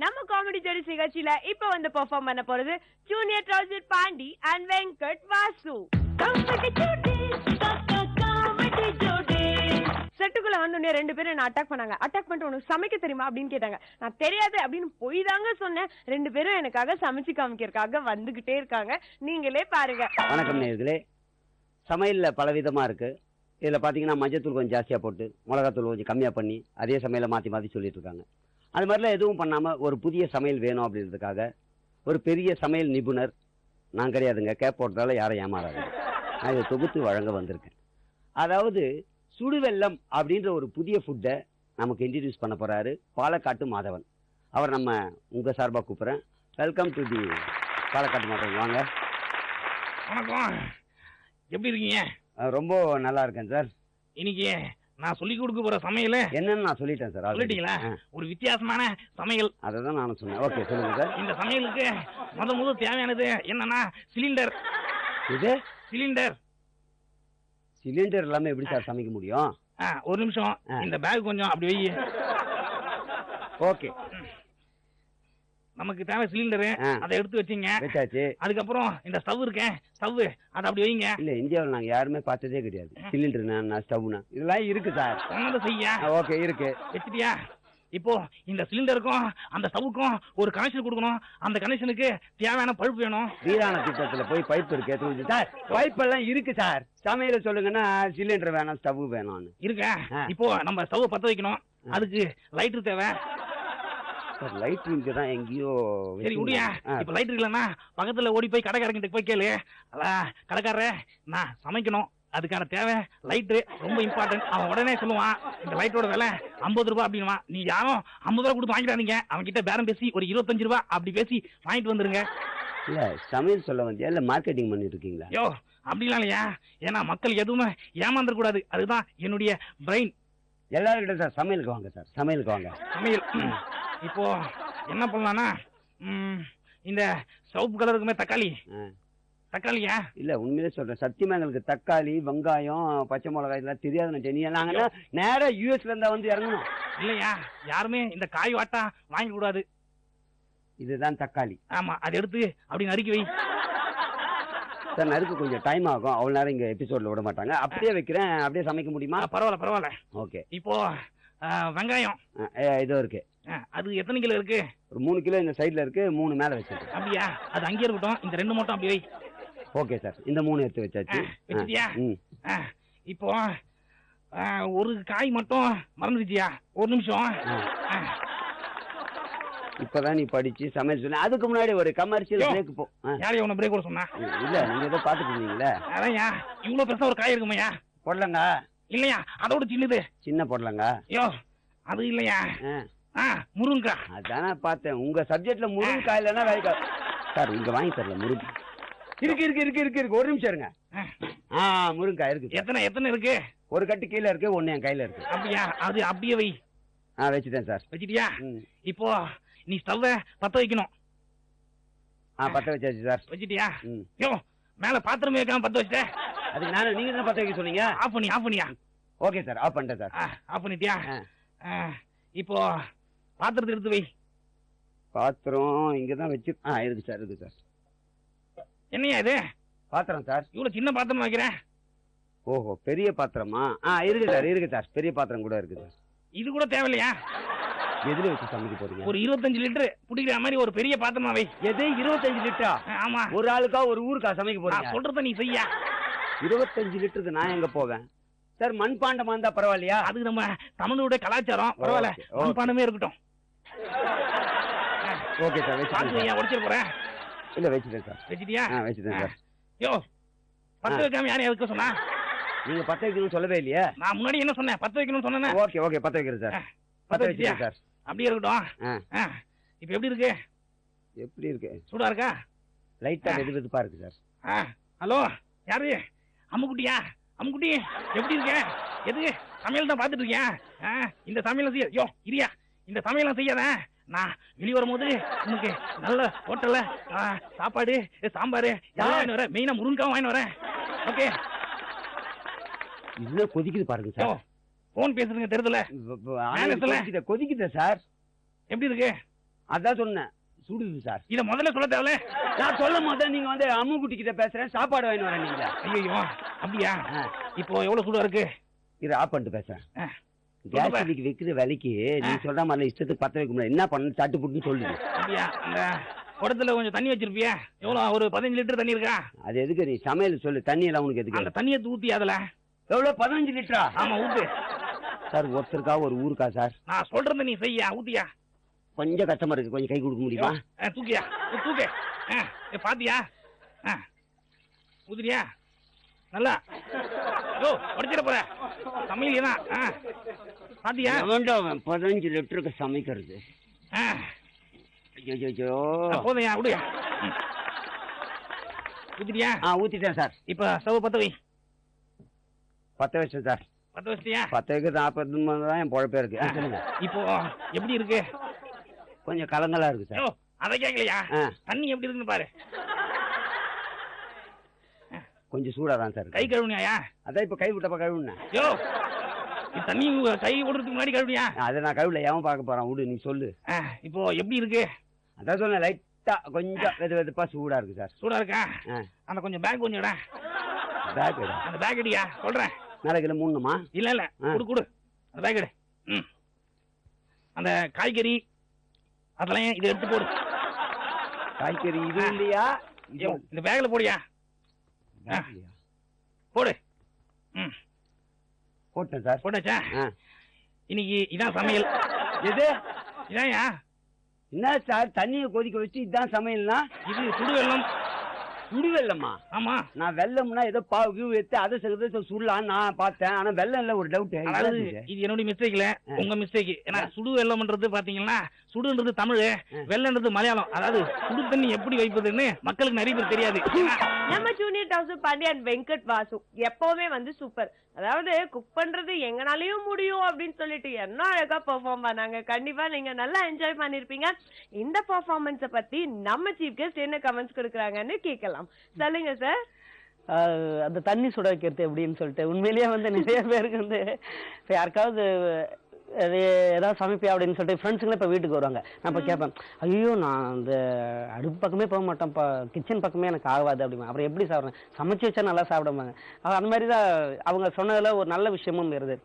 நம்ம காமெடி ஜோடி நிகழ்ச்சியில இப்ப வந்து பெர்ஃபார்ம் பண்ண போறது junior trouser Pandi and Venkat Vasu. செட்டுக்குள்ள வந்து ரெண்டு பேரும் என்ன அட்டாக் பண்ணாங்க. அட்டாக் பண்ணிட்டு உனக்கு சமைக்க தெரியுமா அப்படின்னு கேட்டாங்க. நான் தெரியாது அப்படின்னு போய் தாங்க சொன்னேன். ரெண்டு பேரும் எனக்காக சமைச்சு காமிக்கிறதுக்காக வந்துகிட்டே இருக்காங்க. நீங்களே பாருங்க. வணக்கம் நேயர்களே. சமையல்ல பலவிதமா இருக்கு. இதுல பாத்தீங்கன்னா மஞ்சத்தூள் கொஞ்சம் ஜாஸ்தியா போட்டு மிளகாத்தூள் கொஞ்சம் கம்மியா பண்ணி அதே சமையல மாத்தி சொல்லிட்டு இருக்காங்க. அது மாதிரிலாம் எதுவும் பண்ணாம ஒரு புதிய சமையல் வேணும் அப்படின்றதுக்காக ஒரு பெரிய சமையல் நிபுணர் நான் கிடையாதுங்க. கேப் போட்டதால யாரும் ஏமாறாங்க. நான் இதை தொகுத்து வழங்க வந்திருக்கேன். அதாவது சுடுவெல்லம் அப்படின்ற ஒரு புதிய ஃபுட்டை நமக்கு இன்ட்ரடியூஸ் பண்ண போறாரு பாலக்காட்டு மாதவன். அவர் நம்ம உங்க சார்பா கூப்பிடுறேன். வெல்கம் டு தி பாலக்காட்டு மாதவன். வாங்க. வணக்கம். எப்படி இருக்கீங்க? ரொம்ப நல்லா இருக்கேன் சார். இன்னைக்கு நான் சொல்லி கொடுக்க போற சமையல் என்னன்னு நான் சொல்லிட்டேன் சார். சொல்லிட்டீங்களா? ஒரு வித்தியாசமான சமையல். அதை தான் நானும் சொன்னேன். ஓகே சொல்லுங்க சார். இந்த சமையலுக்கு முதல் தேவையானது என்னன்னா சிலிண்டர். இது சிலிண்டர். சிலிண்டர் இல்லாம எப்படி சார் சமைக்க முடியும்? ஒரு நிமிஷம். இந்த பேக் கொஞ்சம் அப்படி வை. ஓகே. நமக்கு தேவை சிலிண்டரு. அதை எடுத்து வச்சிங்க. வச்சாச்சு. அதுக்கப்புறம் இந்த ஸ்டவ் இருக்கேன். ஸ்டவ் அதை அப்படி வைங்க. இல்ல இந்தியாவில் நாங்க யாருமே பார்த்ததே கிடையாது. சிலிண்டர்னா ஸ்டவ்னா இதெல்லாம் இருக்கு சார். சொன்னதை செய்ய. ஓகே இருக்கு. வச்சிட்டியா? இப்போ இந்த சிலிண்டருக்கும் அந்த ஸ்டவ்வுக்கும் ஒரு கனெக்ஷன் கொடுக்கணும். அந்த கனெக்ஷனுக்கு தேவையான பைப் வேணும். வீரான திட்டத்துல போய் பைப் இருக்கு சார். பைப் எல்லாம் இருக்கு சார். சமையல சொல்லுங்கன்னா சிலிண்டர் வேணும், ஸ்டவ் வேணும்னு இருக்க. இப்போ நம்ம ஸ்டவ் பத்த வைக்கணும். அதுக்கு லைட்டர் தேவை. லைட் இருக்கு தான் எங்கேயோ. சரி உடியா. இப்ப லைட் இல்லைன்னா பக்கத்துல ஓடி போய் கடைக்காரங்கிட்ட போய் கேளு. கடைக்காரர நான் சமைக்கணும், அதுக்கான தேவை லைட்டு ரொம்ப இம்பார்ட்டன்ட். அவன் உடனே சொல்லுவான் இந்த லைட்டோட விலை 50 ரூபாய் அப்படின்வா. நீ யாரும் 50 ரூபா கொடுத்து வாங்கிடாதீங்க. அவன் கிட்ட பேரம் பேசி ஒரு 25 ரூபாய் அப்படி பேசி வாங்கிட்டு வந்துருங்க. இல்ல சமையல் சொல்ல வந்தியா இல்ல மார்க்கெட்டிங் பண்ணிட்டு இருக்கீங்களா? யோ அப்படிலாம் இல்லையா. ஏன்னா மக்கள் எதுவுமே ஏமாந்துட கூடாது. அதுதான் என்னுடைய பிரெயின். எல்லாரும் கிட்ட சார் சமையலுக்கு வாங்க சார். சமையலுக்கு வாங்க. சமையல் இப்போ என்ன பண்ணலாம்னா இந்த சிவப்பு கலருக்குமே தக்காளி. தக்காளியா? இல்ல உண்மையிலே சொல்றேன். சத்தியமா எங்களுக்கு தக்காளி வெங்காயம் பச்சை மிளகாய் இதெல்லாம் தெரியாது. நீ நாங்க நேரா யூஎஸ்ல இருந்தா வந்து இறங்கணும். இல்லையா யாருமே இந்த காய் வாட்டா வாங்க கூடாது. இதுதான் தக்காளி. ஆமா அதை எடுத்து அப்படி நறுக்கி வை சார். நறுக்கு கொஞ்சம் டைம் ஆகும். அவ்வளவு நேரம் இங்க எபிசோட்ல விட மாட்டாங்க. அப்படியே வைக்கிறேன். அப்படியே சமைக்க முடியுமா? பரவாயில்ல. ஓகே. இப்போ வெங்காயம் இதோ இருக்கு. அது எத்தனை கிலோ இருக்கு? ஒரு 3 கிலோ இந்த சைடுல இருக்கு, 3 மேல வச்சிருக்கு. அப்படியா? அது அங்கே இருக்கட்டும். இந்த 2 மட்டும் அப்படி வை. Okay sir. இந்த 3 எடுத்து வச்சாச்சு. வச்சிட்டியா? இப்போ ஒரு காய் மட்டும் மறந்துச்சியா? ஒரு நிமிஷம். இப்பதான் நீ படிச்சு சமையல் சொன்ன. அதுக்கு முன்னாடி ஒரு கமர்ஷியல் பிரேக் போ. யாரையா உன்னை பிரேக் கூட சொன்னா? இல்ல நீங்க ஏதோ பாத்துட்டு இருந்தீங்களே. அதையா இவ்வளவு பெருசா ஒரு காய் இருக்குமையா? பொடலங்க. இல்லையா அதோட சின்னது. சின்ன பொடலங்க. ஐயோ அது இல்லையா. முருங்கக்காய். அதானே பார்த்தேன். உங்க சப்ஜெக்ட்ல முருங்கக்காய் இல்லைன்னா வேலைக்கா சார். இங்க வாங்கி தரல முருங்கை. இருக்கு. ஒரு நிமிஷம் இருங்க. முருங்கக்காய் இருக்கு. எத்தனை இருக்கு? ஒரு கட்டு கீழே இருக்கு, 1 என் கையில இருக்கு. அப்படியா? அது அப்படியே வை. வச்சுட்டேன் சார். வச்சிட்டியா? இப்போ நீ ஸ்டவ் பத்த வைக்கணும். பத்த வச்சாச்சு சார். வச்சிட்டியா? யோ மேல பாத்திரமே வைக்காம பத்த வச்சிட்டேன். அதுக்கு நானும் நீங்க தான் பத்த வைக்க சொன்னீங்க. ஆஃப் பண்ணியா? Okay sir. ஆஃப் பண்ணிட்டேன் சார். ஆஃப் பண்ணிட்டியா? இப்போ பாத்திரத்தை எடுத்து வை. பாத்திரம் இங்கதான் வச்சு இருக்கு சார். என்னையா இது? பாத்திரம் சார். இவ்வளவு சின்ன பாத்திரம் வைக்கிறேன். ஓஹோ பெரிய பாத்திரமா? இருக்கு சார். பெரிய பாத்திரம் கூட இருக்கு சார். இது கூட தேவையில்லையா? எதுல வச்சு சமைக்க போறீங்க? ஒரு 25 லிட்டர் பிடிக்கிற மாதிரி ஒரு பெரிய பாத்திரமா வை. எது 25 லிட்டரா? ஆமா. ஒரு ஆளுக்கா ஒரு ஊருக்கா சமைக்க போறீங்க? சொல்றத நீ செய்ய. 25 லிட்டருக்கு நான் எங்க போவேன் சார்? மண்பாண்டமா இருந்தா பரவாயில்லையா? அது நம்ம தமிழோட கலாச்சாரம். பரவாயில்ல, மண்பாண்டமே இருக்கட்டும். Okay sir. வச்சுட்டேன். உடைச்சிட்டு போறேன். இல்ல வச்சுட்டேன் சார். வச்சிட்டியா? வச்சுட்டேன் சார். யோ பத்த வைக்காம யாரையும் எதுக்கு சொன்னா? நீங்க பத்த வைக்கணும்னு சொல்லவே இல்லையா? நான் முன்னாடி என்ன சொன்னேன்? பத்த வைக்கணும்னு சொன்னேன். ஓகே பத்த வைக்கிறேன் சார். பத்த வச்சியா சார்? அப்படியே இருக்கட்டும். இப்போ எப்படி இருக்கு? எப்படி இருக்கு? சூடா இருக்கா? லைட்டா வெதுவெதுப்பா இருக்கு சார். ஹலோ யாரு? அம்முக்குட்டியா? அம்முக்குட்டி எப்படி இருக்க? எது சமையல் தான் பாத்துட்டு இருக்கியா? இந்த சமையல் செய்ய. யோ இரியா, இந்த சமையலாம் செய்யாத. நான் வெளியே வரும்போது உனக்கு நல்ல ஹோட்டல்ல சாப்பாடு சாம்பார் வாங்கிட்டு வரேன். மெயினா முருங்காவும் வாங்கிட்டு வரேன். ஓகே. இன்னும் கொதிக்குது பாருங்க சார். போன் பேசுறீங்க தெரியல. கொதிக்குது சார். எப்படி இருக்கு? அதான் சொன்னேன், சுடுது சார். இத முதல்ல சொல்ல தேவையில்ல. நான் சொல்லும் போது நீங்க வந்து அம்மு குட்டி கிட்ட பேசுறேன், சாப்பாடு வாங்கி வரேன் நீங்க. ஐயோ அப்படியா? இப்போ எவ்வளவு சூடா இருக்கு? இது ஆஃப் பண்ணிட்டு பேசுறேன். கேஸ் ஸ்டவ்க்கு வைக்கிற வேலைக்கு நீ சொல்ற மாதிரி இஷ்டத்துக்கு பத்த வைக்க முடியாது. என்ன பண்ணு தட்டு புட்டுன்னு சொல்லுது. அப்படியா? அந்த குடத்துல கொஞ்சம் தண்ணி வச்சிருப்பியா? எவ்வளவு? ஒரு 15 லிட்டர் தண்ணி இருக்கா? அது எதுக்கு நீ சமையல் சொல்லு, தண்ணி எல்லாம் உனக்கு எதுக்கு? அந்த தண்ணியை ஊத்தி அதுல எவ்வளவு? 15 லிட்டரா? ஆமா ஊத்து சார். ஒருத்தருக்கா ஒரு ஊருக்கா சார்? நான் சொல்றத நீ செய்யா, ஊத்தியா. கொஞ்சம் கஷ்டமா இருக்கு, கொஞ்சம் கை கொடுக்க முடியுமா? தூக்கியா, தூக்கு. பாத்தியா? ஊத்துறியா? நல்லா உடச்சிட போற சமையல் தான். பாத்தியா? 15 லிட்டருக்கு சமைக்கிறது. போதையா? விடுயா. ஊத்திட்டியா? ஊத்திட்டேன் சார். இப்ப ஸ்டவ் பத்த வை. பத்த வச்சேன் சார். பத்த வச்சிட்டியா? 10க்கு 40 தான் என் பொழப்பே இருக்கு. இப்போ எப்படி இருக்கு? கொஞ்சம் கலங்கலா இருக்கு சார். அதை கேட்கலையா? தண்ணி எப்படி இருக்குன்னு பாரு. கொஞ்சம் சூடா தான் சார். கை கழுவுனியா? அதான் இப்ப கை விட்டப்ப கழுவுனேன். யோ தண்ணி கை விடுறதுக்கு முன்னாடி கழுவியா? அதை நான் கழுவுல, ஏன் பார்க்க போறான்? விடு, நீ சொல்லு. இப்போ எப்படி இருக்கு? அதான் சொன்னேன், லைட்டா கொஞ்சம் வெது வெதுப்பா சூடா இருக்கு சார். சூடா இருக்கா? அந்த கொஞ்சம் பேக் கொஞ்சம் இட. பேக் எடு. அந்த பேக் அடியா சொல்றேன். நாளைக்கு மூணுமா? இல்ல இல்ல, குடு குடு அந்த பேக் எடு. அந்த காய்கறி அதெல்லாம் இதை எடுத்து போடு. காய்கறி இது இல்லையா? இந்த பேக்ல போடியா. போடு. போட்டேன் சார். போட்டாச்சா? இன்னைக்கு இதான் சமையல். எது? இதான்யா. என்ன சார், தண்ணியை கொதிக்க வச்சு இதான் சமையல்னா? இது சுடு வெள்ளம். சுடு வெள்ளமா? ஆமா. நான் வெள்ளம்னா ஏதோ பாவு எடுத்து அதை சுடலாம் நான் பார்த்தேன். ஆனா வெள்ளம் இல்ல, ஒரு டவுட். இது என்னுடைய மிஸ்டேக் இல்ல, உங்க மிஸ்டேக். ஏன்னா சுடு வெள்ளம்ன்றது பாத்தீங்கன்னா, சுடுன்றது தமிழ், வெள்ளம்ன்றது மலையாளம். அதாவது சுடு தண்ணி எப்படி வைப்பதுன்னு மக்களுக்கு நிறைய பேர் தெரியாது. நம்ம ஜூனியர் டாக்டர் பாண்டியன் வெங்கட் வாசு எப்பவுமே வந்து சூப்பர். அதாவது குக் பண்றது எங்கனாலயும் முடியும் அப்படின்னு சொல்லிட்டு என்ன அழகா பெர்ஃபார்ம் பண்ணாங்க. கண்டிப்பா நீங்க நல்லா என்ஜாய் பண்ணிருப்பீங்க. இந்த பெர்ஃபார்மன்ஸ பத்தி நம்ம சீஃப் கெஸ்ட் என்ன கமெண்ட்ஸ் கொடுக்குறாங்கன்னு கேட்கலாம். சொல்லுங்க சார். அந்த தண்ணி சுட வைக்கிறது எப்படின்னு சொல்லிட்டு உண்மையிலேயே வந்து நிறைய பேருக்கு வந்து இப்போ யாருக்காவது அது ஏதாவது சமைப்பியா அப்படின்னு சொல்லிட்டு ஃப்ரெண்ட்ஸுங்களே இப்போ வீட்டுக்கு வருவாங்க. நான் இப்போ கேட்பேன், ஐயோ நான் அந்த அடுப்பு பக்கமே போக மாட்டேன்ப்பா, கிச்சன் பக்கமே எனக்கு ஆகாது அப்படிமா. அப்புறம் எப்படி சாப்பிட்றேன்? சமைச்சு வச்சா நல்லா சாப்பிடுவாங்க. அந்த மாதிரி தான் அவங்க சொன்னதில் ஒரு நல்ல விஷயமும் இருந்தது.